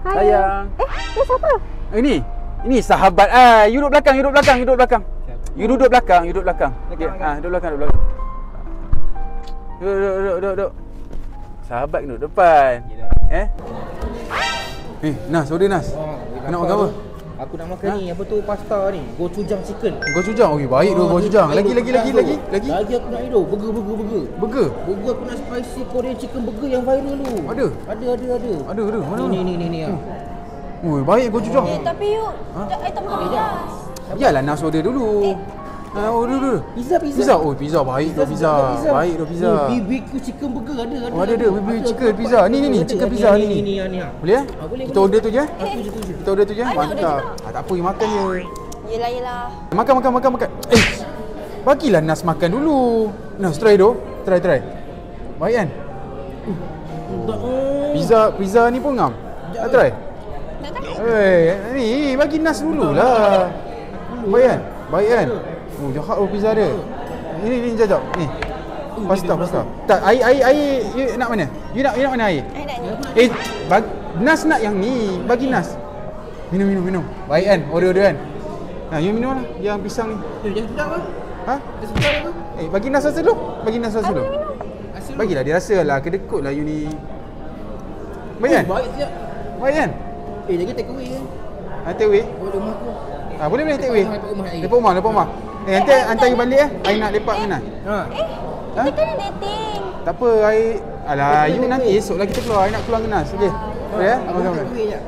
Sayang. Dia siapa? Ini sahabat you duduk belakang, you duduk belakang, you duduk belakang. You duduk belakang, you duduk belakang. Duduk belakang, duduk belakang. Duduk. Sahabat kena duduk depan. Nas, order Nas. Nak makan apa? Aku nak makan ni, apa tu pasta ni, gochujang chicken. Gochujang, okey baik tu gochujang. Lagi. Lagi aku nak ni tu, burger. Burger. Burger aku nak spicy Korean chicken burger yang viral tu. Ada. Ada. Mana? Ni. Oi, baik gochujang. Tapi you tak makan pedas. Yalah Nas order dulu. Order dulu. Pizza. Oh, pizza baik tu pizza. Baik tu pizza. Ni BBQ chicken burger ada. Ada BBQ chicken pizza. Ni chicken pizza ni. Boleh? Boleh. Kita order tu je. Tuju. Kita order tu je. Mantap. Tak apa, you makan je. Yelah. Makan. Bagilah Nas makan dulu. Nas try tu. Try. Baik kan? Pizza ni pun ngam. Tak try? Tak tahu. Ni bagi Nas dululah. Baik kan? Oh, jahat pizza dia. Ni jap. Ni. Pasta. Tak, air you nak mana? You nak mana air? Nas nak yang ni. Bagi Nas. Minum. Baik kan? Order kan? You minum lah yang pisang ni. Jangan sedap ke? Ha? Dah sedap tu? Bagi Nas rasa dulu. Bagilah dia rasa lah. Kedekut lah you ni. Baik kan? Baik kan? Jangan take away je. Take away? Rumah aku. Boleh take away. Lepas rumah. Nanti hantar you balik I nak lepak dengan Nas. Kita kena dating. Tak apa, you nanti esok lah kita keluar. I nak keluar dengan Nas. Okey? Boleh? Take away je.